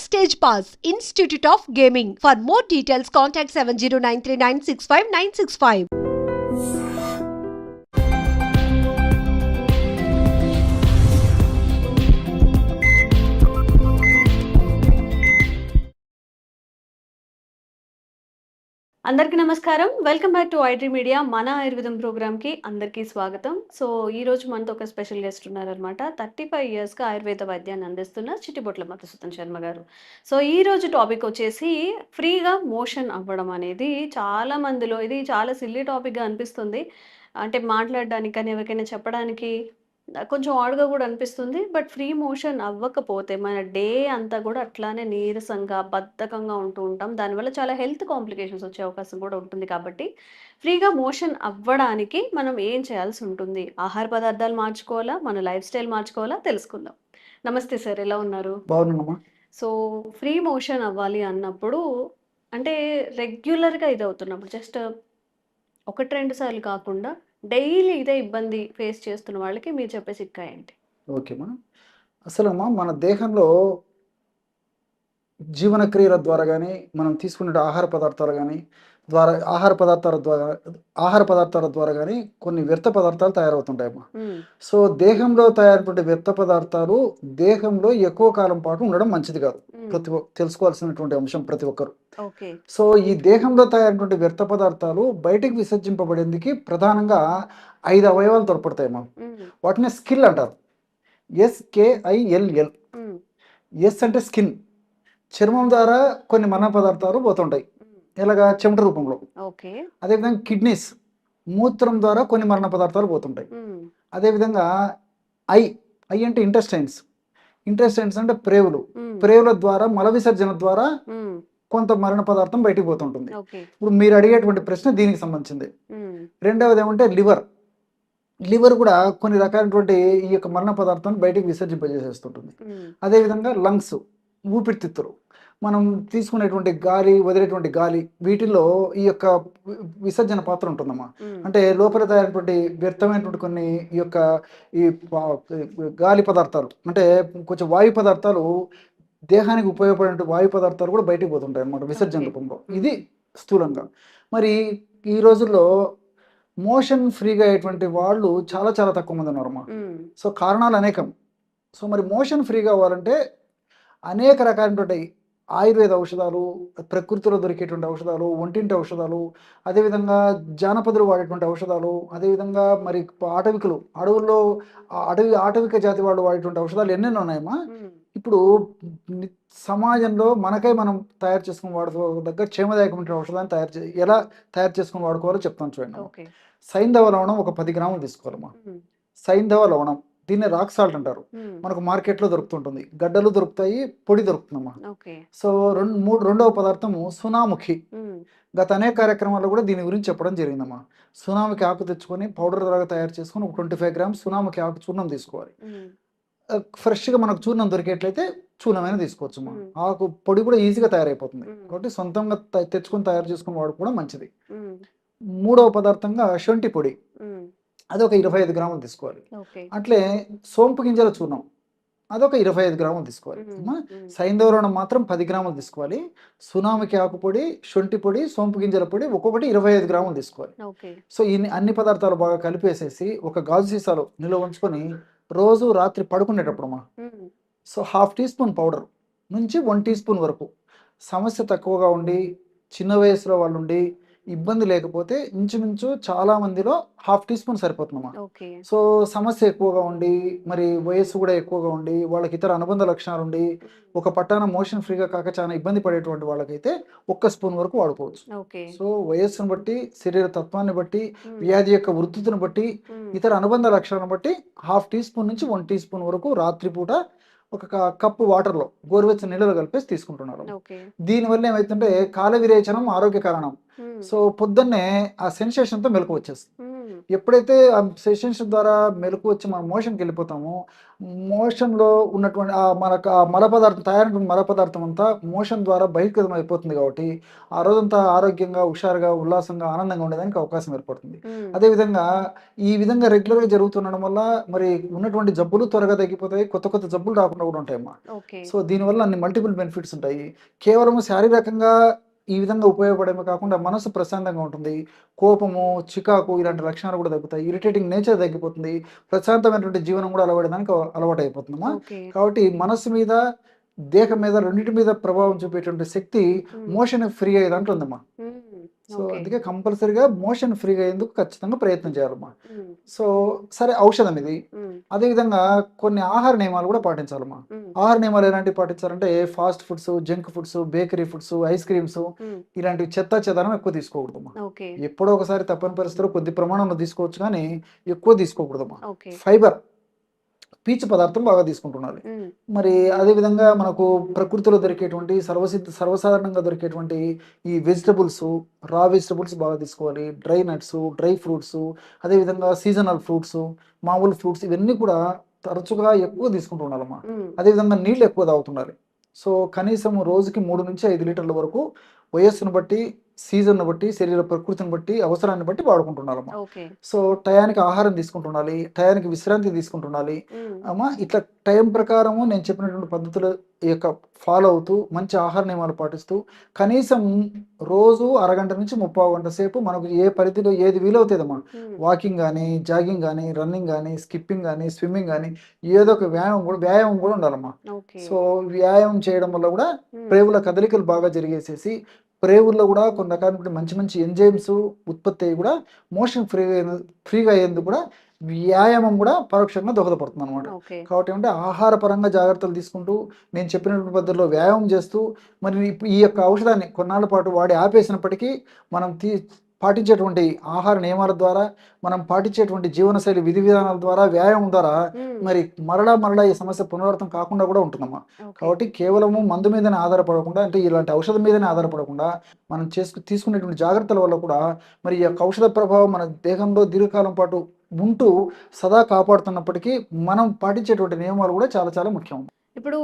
Backstage Pass, Institute of Gaming. For more details, contact 7093965965965. అందరికీ నమస్కారం. Welcome back to iDream media. మన ఆయుర్వేదం ప్రోగ్రామ్‌కి అందరికీ స్వాగతం. సో, ఈరోజు మనతో ఒక స్పెషల్ గెస్ట్ ఉన్నారనమాట. 35 ఇయర్స్‌గా ఆయుర్వేద వైద్యాన్ని అందిస్తున్న చిట్టిబొట్ల మధుసూదన్ శర్మ గారు. సో, ఈరోజు టాపిక్ వచ్చేసి ఫ్రీగా మోషన్ అవ్వడం అనేది చాలా మందిలో ఇది చాలా సిల్లీ టాపిక్‌గా అనిపిస్తుంది. అంటే మాట్లాడడానికి కానీ, ఎవరికైనా చెప్పడానికి కొంచెం ఆడ్‌గా కూడా అనిపిస్తుంది. బట్ ఫ్రీ మోషన్ అవ్వకపోతే మన డే అంతా కూడా అట్లానే నీరసంగా, బద్ధకంగా ఉంటూ ఉంటాం. దానివల్ల చాలా హెల్త్ కాంప్లికేషన్స్ వచ్చే అవకాశం కూడా ఉంటుంది కాబట్టి, ఫ్రీగా మోషన్ అవ్వడానికి మనం ఏం చేయాల్సి ఉంటుంది? ఆహార పదార్థాలు మార్చుకోవాలా? మన లైఫ్ స్టైల్ మార్చుకోవాలా? తెలుసుకుందాం. నమస్తే సార్, ఎలా ఉన్నారు? బాగున్నానమ్మా. సో, ఫ్రీ మోషన్ అవ్వాలి అన్నప్పుడు అంటే రెగ్యులర్‌గా ఇదవుతున్నప్పుడు జస్ట్ 1, 2 సార్లు కాకుండా డైలీ ఇదే ఇబ్బంది ఫేస్ చేస్తున్న వాళ్ళకి మీరు చెప్పే చిట్కా ఏంటి? ఓకేమ్మా. అసలమ్మా మన దేహంలో జీవన క్రియల ద్వారా గానీ, మనం తీసుకునే ఆహార పదార్థాల ద్వారా గానీ కొన్ని వ్యర్థ పదార్థాలు తయారవుతుంటాయమ్మా. సో, దేహంలో తయారైనటువంటి వ్యర్థ పదార్థాలు దేహంలో ఎక్కువ కాలం పాటు ఉండడం మంచిది కాదు. తెలుసుకోవాల్సినటువంటి అంశం ప్రతి ఒక్కరు. ఓకే. సో, ఈ దేహంలో తయారైనటువంటి వ్యర్థ పదార్థాలు బయటికి విసర్జింపబడేందుకు ప్రధానంగా 5 అవయవాలు తోడ్పడతాయమ్మా. వాటిని స్కిల్ అంటారు. SKILL. ఎస్ అంటే స్కిన్. చర్మం ద్వారా కొన్ని మల పదార్థాలు పోతుంటాయి. ఎలాగా? చెమట రూపంలో. ఓకే. అదేవిధంగా కిడ్నీస్, మూత్రం ద్వారా కొన్ని మరణ పదార్థాలు పోతుంటాయి. అదేవిధంగా ఐ అంటే ఇంటెస్టైన్స్ అంటే ప్రేవులు. ప్రేవుల ద్వారా మల విసర్జన ద్వారా కొంత మరణ పదార్థం బయటికి పోతుంటుంది. ఇప్పుడు మీరు అడిగేటువంటి ప్రశ్న దీనికి సంబంధించింది. రెండవది ఏమంటే లివర్ కూడా కొన్ని రకాలైనటువంటి ఈ యొక్క మరణ పదార్థాన్ని బయటికి విసర్జింపజేసేస్తుంటుంది. అదేవిధంగా లంగ్స్, ఊపిరితిత్తులు, మనం తీసుకునేటువంటి గాలి, వదిలేటువంటి గాలి, వీటిల్లో ఈ యొక్క విసర్జన పాత్ర ఉంటుందమ్మా. అంటే లోపల తయారైనటువంటి వ్యర్థమైనటువంటి కొన్ని ఈ గాలి పదార్థాలు, అంటే కొంచెం వాయు పదార్థాలు, దేహానికి ఉపయోగపడే వాయు పదార్థాలు కూడా బయటికి పోతుంటాయి అన్నమాట విసర్జన రూపంలో. ఇది స్థూలంగా. మరి ఈ రోజుల్లో మోషన్ ఫ్రీగా అయ్యేటువంటి వాళ్ళు చాలా చాలా తక్కువ మంది ఉన్నారమ్మా. సో, కారణాలు అనేకం. సో, మరి మోషన్ ఫ్రీగా అవ్వాలంటే అనేక రకాలైనటువంటి ఆయుర్వేద ఔషధాలు, ప్రకృతిలో దొరికేటువంటి ఔషధాలు, ఒంటింటి ఔషధాలు, అదేవిధంగా జానపదులు వాడేటువంటి ఔషధాలు, అదేవిధంగా మరి అడవుల్లో ఆటవిక జాతి వాళ్ళు వాడేటువంటి ఔషధాలు ఎన్నెన్నో ఉన్నాయమ్మా. ఇప్పుడు సమాజంలో మనకై మనం తయారు చేసుకుని దగ్గర క్షేమదాయకమైన ఔషధాన్ని ఎలా తయారు చేసుకుని వాడుకోవాలో చెప్తాను చూడండి. సైంధవ లవణం ఒక 10 గ్రాములు తీసుకోవాలమ్మా. సైంధవ లవణం, దీన్ని రాక్ సాల్ట్ అంటారు. మనకు మార్కెట్లో దొరుకుతుంటుంది. గడ్డలు దొరుకుతాయి, పొడి దొరుకుతుందమ్మా. సో, రెండవ పదార్థము సునాముఖి. గత అనేక కార్యక్రమాల్లో కూడా దీని గురించి చెప్పడం జరిగిందమ్మా. సునాముఖి ఆకు తెచ్చుకొని పౌడర్ ద్వారా తయారు చేసుకొని ఒక 25 గ్రామ్స్ సునాముఖి ఆకు చూర్ణం తీసుకోవాలి. ఫ్రెష్గా మనకు చూర్ణం దొరికేట్లయితే చూర్ణమైనా తీసుకోవచ్చమ్మా. ఆకు పొడి కూడా ఈజీగా తయారైపోతుంది కాబట్టి సొంతంగా తెచ్చుకొని తయారు చేసుకుని వాడుకోవడం మంచిది. మూడవ పదార్థంగా శొంఠి పొడి, అదొక 25 గ్రాములు తీసుకోవాలి. అట్లే సోంపు గింజల చూర్ణం, అదొక 25 గ్రాములు తీసుకోవాలి. సైంధవలవణం మాత్రం 10 గ్రాములు తీసుకోవాలి. సునామికి ఆకు పొడి, శొంఠి పొడి, సోంపు గింజల పొడి ఒక్కొక్కటి 25 గ్రాములు తీసుకోవాలి. సో, అన్ని పదార్థాలు బాగా కలిపేసేసి ఒక గాజు సీసాలో నిల్వ ఉంచుకొని రోజు రాత్రి పడుకునేటప్పుడమ్మా, సో 1/2 టీ స్పూన్ పౌడర్ నుంచి 1 టీ స్పూన్ వరకు, సమస్య తక్కువగా ఉండి చిన్న వయసులో వాళ్ళు ఉండి ఇబ్బంది లేకపోతే ఇంచుమించు చాలా మందిలో 1/2 టీ స్పూన్ సరిపోతుందమ్మా. సో, సమస్య ఎక్కువగా ఉండి మరి వయస్సు కూడా ఎక్కువగా ఉండి వాళ్ళకి ఇతర అనుబంధ లక్షణాలు ఉండి ఒక పట్టాన మోషన్ ఫ్రీగా కాక చాలా ఇబ్బంది పడేటువంటి వాళ్ళకైతే 1 స్పూన్ వరకు వాడుకోవచ్చు. సో, వయస్సును బట్టి, శరీర తత్వాన్ని బట్టి, వ్యాధి యొక్క వృత్తిని బట్టి, ఇతర అనుబంధ లక్షణాలను బట్టి 1/2 టీ స్పూన్ నుంచి 1 టీ స్పూన్ వరకు రాత్రిపూట ఒక కప్పు వాటర్లో గోరువెచ్చని నీళ్ళలో కలిపేసి తీసుకుంటున్నారు. దీనివల్ల ఏమైతుంటే కాల విరేచనం ఆరోగ్య కారణం. సో, పొద్దున్నే ఆ సెన్సేషన్తో మెలకు వచ్చేస్తుంది. ఎప్పుడైతే ఆ సెషన్స్ ద్వారా మెలకు వచ్చి మనం మోషన్కి వెళ్ళిపోతామో, మోషన్లో ఉన్నటువంటి మనకు ఆ మల పదార్థం తయారైన మల పదార్థం అంతా మోషన్ ద్వారా బహిర్గతం అయిపోతుంది కాబట్టి ఆ రోజంతా ఆరోగ్యంగా, హుషారుగా, ఉల్లాసంగా, ఆనందంగా ఉండడానికి అవకాశం ఏర్పడుతుంది. అదేవిధంగా ఈ విధంగా రెగ్యులర్గా జరుగుతుండడం వల్ల మరి ఉన్నటువంటి జబ్బులు త్వరగా తగ్గిపోతాయి, కొత్త కొత్త జబ్బులు రాకుండా కూడా ఉంటాయమ్మా. సో దీనివల్ల అన్ని మల్టిపుల్ బెనిఫిట్స్ ఉంటాయి. కేవలం శారీరకంగా ఈ విధంగా ఉపయోగపడమే కాకుండా మనసు ప్రశాంతంగా ఉంటుంది, కోపము, చికాకు ఇలాంటి లక్షణాలు కూడా తగ్గుతాయి, ఇరిటేటింగ్ నేచర్ తగ్గిపోతుంది, ప్రశాంతమైనటువంటి జీవనం కూడా అలవాడడానికి అలవాటు అయిపోతుందమ్మా. కాబట్టి మనసు మీద, దేహం మీద, రెండింటి మీద ప్రభావం చూపేటువంటి శక్తి మోషన్ ఫ్రీ అయ్యే దాంట్లో ఉందమ్మా. సో అందుకే కంపల్సరీగా మోషన్ ఫ్రీగా అయ్యేందుకు ఖచ్చితంగా ప్రయత్నం చేయాలమ్మా. సో సరే, ఔషధం ఇది. అదేవిధంగా కొన్ని ఆహార నియమాలు కూడా పాటించాలమ్మా. ఆహార నియమాలు ఎలాంటివి పాటించాలంటే fast foods, junk foods, bakery foods, ice creams ఇలాంటివి చెదారం ఎక్కువ తీసుకోకూడదమ్మా. ఎప్పుడో ఒకసారి తప్పని పరిస్థితుల్లో కొద్ది ప్రమాణంలో తీసుకోవచ్చు, కానీ ఎక్కువ తీసుకోకూడదమ్మా. ఫైబర్, పీచు పదార్థం బాగా తీసుకుంటున్నారు. మరి అదేవిధంగా మనకు ప్రకృతిలో దొరికేటువంటి సర్వసాధారణంగా దొరికేటువంటి ఈ వెజిటబుల్స్, రా వెజిటబుల్స్ బాగా తీసుకోవాలి. డ్రై నట్స్, డ్రై ఫ్రూట్స్, అదేవిధంగా సీజనల్ ఫ్రూట్స్, మామూలు ఫ్రూట్స్, ఇవన్నీ కూడా తరచుగా ఎక్కువ తీసుకుంటూ ఉండాలమ్మా. అదేవిధంగా నీళ్ళు ఎక్కువ తాగుతుండాలి. సో కనీసం రోజుకి 3 నుంచి 5 లీటర్ల వరకు వయస్సును బట్టి, సీజన్ను బట్టి, శరీర ప్రకృతిని బట్టి, అవసరాన్ని బట్టి వాడుకుంటున్నారమ్మా. సో టయానికి ఆహారం తీసుకుంటుండాలి, టయానికి విశ్రాంతి తీసుకుంటుండాలి అమ్మా. ఇట్లా టైం ప్రకారము నేను చెప్పినటువంటి పద్ధతుల యొక్క ఫాలో అవుతూ మంచి ఆహార నియమాలు పాటిస్తూ కనీసం రోజు అరగంట నుంచి 30 గంట సేపు మనకు ఏ పరిధిలో ఏది వీలవుతుందమ్మా, వాకింగ్ కానీ, జాగింగ్ కానీ, రన్నింగ్ కానీ, స్కిప్పింగ్ కానీ, స్విమ్మింగ్ కానీ, ఏదో ఒక వ్యాయామం కూడా ఉండాలమ్మా. సో వ్యాయామం చేయడం వల్ల కూడా ప్రేవుల కదలికలు బాగా జరిగేసేసి ప్రేవుల్లో కూడా కొన్ని రకాల మంచి మంచి ఎంజైమ్స్ ఉత్పత్తి అయ్యి కూడా మోషన్ ఫ్రీగా అయ్యేందుకు కూడా వ్యాయామం కూడా పరోక్షంగా దోహదపడుతుంది అనమాట. కాబట్టి అంటే ఆహార పరంగా జాగ్రత్తలు తీసుకుంటూ నేను చెప్పినటువంటి పద్ధతిలో వ్యాయామం చేస్తూ మరి ఈ యొక్క ఔషధాన్ని కొన్నాళ్ళ పాటు వాడి ఆపేసినప్పటికీ మనం పాటించేటువంటి ఆహార నియమాల ద్వారా, మనం పాటించేటువంటి జీవనశైలి విధి విధానాల ద్వారా, వ్యాయామం ద్వారా మరి మరలా ఈ సమస్య పునరావృతం కాకుండా కూడా ఉంటుందమ్మా. కాబట్టి కేవలము మందు మీదనే ఆధారపడకుండా, అంటే ఇలాంటి ఔషధం మీదనే ఆధారపడకుండా మనం తీసుకునేటువంటి జాగ్రత్తల వల్ల కూడా మరి ఈ యొక్క ఔషధ ప్రభావం మన దేహంలో దీర్ఘకాలం పాటు ఉంటూ సదా కాపాడుతున్నప్పటికీ మనం పాటించేటువంటి నియమాలు కూడా చాలా చాలా ముఖ్యం. ఇప్పుడు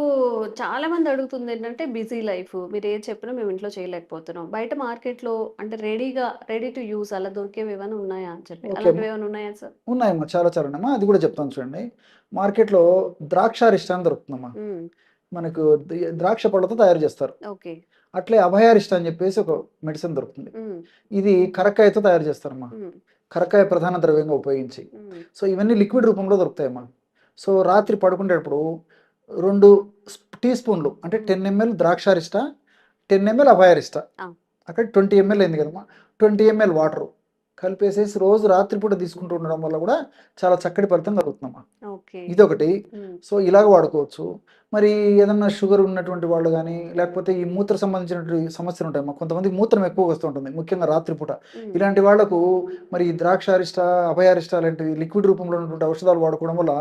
చాలా మంది అడుగుతుంది ఏంటంటే బిజీ లైఫ్, మీరు ఏది చెప్పినా మేము ఇంట్లో చేయలేకపోతున్నాం, బయట మార్కెట్లో అంటే రెడీ టు యూస్ అలా దొరికేవి ఏమైనా ఉన్నాయా అని చెప్పి, అలాంటివి ఏమైనా ఉన్నాయా సార్? ఉన్నాయమ్మా, చాలా చాలా ఉన్నాయమ్మా. అది కూడా చెప్తాను చూడండి. మార్కెట్లో ద్రాక్షారిష్ట అని దొరుకుతుందమ్మా. మనకు ద్రాక్ష పళ్ళతో తయారు చేస్తారు. అట్లే అభయారిష్ట అని చెప్పేసి ఒక మెడిసిన్ దొరుకుతుంది. ఇది కరక్కాయతో తయారు చేస్తారమ్మా, కరక్కాయ ప్రధాన ద్రవ్యంగా ఉపయోగించి. సో ఇవన్నీ లిక్విడ్ రూపంలో దొరుకుతాయమ్మా. సో రాత్రి పడుకునేటప్పుడు 2 టీ స్పూన్లు అంటే 10 ml ద్రాక్షారిష్ట, 10 ml అభయారిష్ట, అక్కడ 20 ml అయింది కదమ్మా, 20 ml వాటర్ కలిపేసేసి రోజు రాత్రిపూట తీసుకుంటూ ఉండడం వల్ల కూడా చాలా చక్కటి ఫలితం కలుగుతుందమ్మా. ఇదొకటి. సో ఇలాగ వాడుకోవచ్చు. మరి ఏదన్నా షుగర్ ఉన్నటువంటి వాళ్ళు కానీ, లేకపోతే ఈ మూత్ర సంబంధించినటువంటి సమస్యలు ఉంటాయమ్మా. కొంతమంది మూత్రం ఎక్కువ వస్తుంటుంది, ముఖ్యంగా రాత్రిపూట. ఇలాంటి వాళ్లకు మరి ద్రాక్షారిష్ట, అభయారిష్ట లాంటి లిక్విడ్ రూపంలో ఉన్నటువంటి ఔషధాలు వాడుకోవడం వల్ల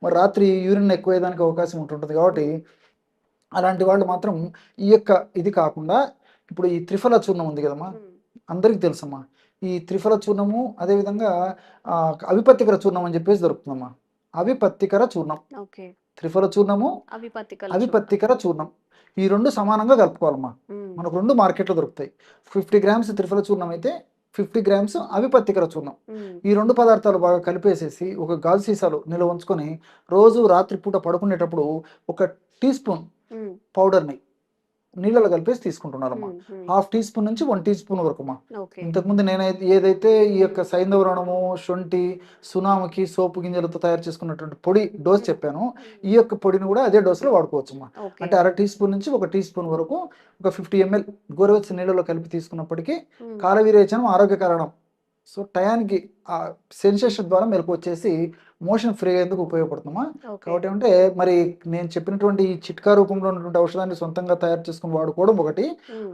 మరి రాత్రి యూరిన్ ఎక్కువ అయ్యేదానికి అవకాశం ఉంటుంటుంది. కాబట్టి అలాంటి వాళ్ళు మాత్రం ఈ యొక్క ఇది కాకుండా ఇప్పుడు ఈ త్రిఫల చూర్ణం ఉంది కదమ్మా, అందరికీ తెలుసమ్మా. ఈ త్రిఫల చూర్ణము, అదేవిధంగా అవిపత్తికర చూర్ణం అని చెప్పేసి దొరుకుతుందమ్మా. అవిపత్తికర చూర్ణం, త్రిఫల చూర్ణము, అవిపత్తికర చూర్ణం, ఈ 2 సమానంగా కలుపుకోవాలమ్మా. మనకు 2 మార్కెట్లో దొరుకుతాయి. 50 grams త్రిఫల చూర్ణం అయితే 50 grams అవిపత్తికర చూర్ణం. ఈ 2 పదార్థాలు బాగా కలిపేసేసి ఒక గాజు సీసాలో నిల్వ ఉంచుకొని రోజు రాత్రిపూట పడుకునేటప్పుడు 1 టీ స్పూన్ పౌడర్ని నీళ్ళలో కలిపేసి తీసుకుంటున్నారమ్మా. 1/2 టీ స్పూన్ నుంచి 1 టీ స్పూన్ వరకుమా. ఇంతకుముందు నేనైతే ఏదైతే ఈ యొక్క సైంధవరణము, శొంఠి, సునాముకి, సోపు గింజలతో తయారు చేసుకున్నటువంటి పొడి డోస్ చెప్పాను, ఈ యొక్క పొడిని కూడా అదే డోస్లో వాడుకోవచ్చమ్మా. అంటే 1/2 టీ స్పూన్ నుంచి 1 టీ స్పూన్ వరకు ఒక 50 ml గోరువెచ్చని నీళ్ళలో కలిపి తీసుకున్నప్పటికీ కాల విరేచనం ఆరోగ్య కారణం. సో టయానికి ఆ సెన్సేషన్ ద్వారా మెలకు వచ్చేసి మోషన్ ఫ్రీ అయ్యేందుకు ఉపయోగపడుతుందమ్మా. ఓకే. కాబట్టి అంటే మరి నేను చెప్పినటువంటి ఈ చిట్కా రూపంలో ఉన్నటువంటి ఔషధాన్ని సొంతంగా తయారు చేసుకుని వాడుకోవడం ఒకటి,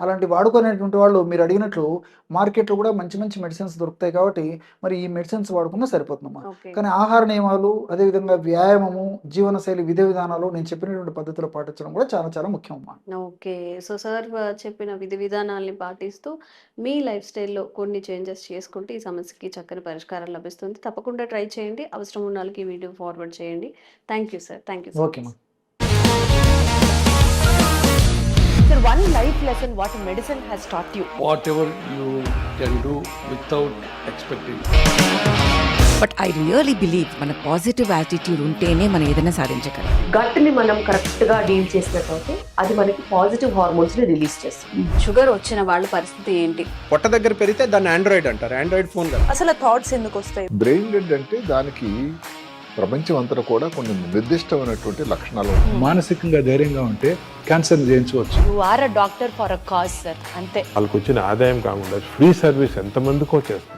అలాంటి వాడుకునేటువంటి వాళ్ళు మీరు అడిగినట్లు మార్కెట్లో కూడా మంచి మంచి మెడిసిన్స్ దొరుకుతాయి. కాబట్టి మరి ఈ మెడిసిన్స్ వాడుకున్నా సరిపోతుందమ్మా. ఓకే. కానీ ఆహార నియమాలు, అదేవిధంగా వ్యాయామము, జీవనశైలి విధి విధానాలు నేను చెప్పినటువంటి పద్ధతిలో పాటించడం కూడా చాలా చాలా ముఖ్యం అమ్మా. ఓకే. సో సార్ చెప్పిన విధి విధానాల్ని పాటిస్తూ మీ లైఫ్ స్టైల్‌లో కొన్ని చేంజెస్ చేసుకుంటే ఈ సమస్యకి చక్కని పరిష్కారం లభిస్తుంది. తప్పకుండా ట్రై చేయండి. అవసరం ఉన్న వాళ్ళకి ఈ వీడియో ఫార్వర్డ్ చేయండి. Thank you sir. Thank you so okay much. అమ్మా. Sir, one life lesson what medicine has taught you. whatever you can do without expecting. But I really believe మన పాజిటివ్ యాటిట్యూడ్ ఉంటేనే మనం ఏదైనా సాధించగలం. గట్ని మనం correct గా deal చేసినట్లయితే అది మనకి పాజిటివ్ హార్మోన్స్ ని రిలీజ్ చేస్తుంది. షుగర్ వచ్చిన వాళ్ళ పరిస్థితి ఏంటి? పొట్ట దగ్గర పెరిగితే దాన్ని ఆండ్రాయిడ్ అంటారు, ఆండ్రాయిడ్ ఫోన్ కదా. అసలు థాట్స్ ఎందుకు వస్తాయి? బ్రెయిన్ డెడ్ అంటే దానికి ప్రపంచం అంతా కూడా కొన్ని నిర్దిష్టమైనటువంటి లక్షణాలు ఉంటాయి. మానసికంగా ధైర్యంగా ఉంటే క్యాన్సర్ జయించవచ్చు. You are a doctor for a cause sir, అంతే. వాళ్ళకి వచ్చిన ఆదాయం కాకుండా ఫ్రీ సర్వీస్ ఎంతమందికో చేస్తారు.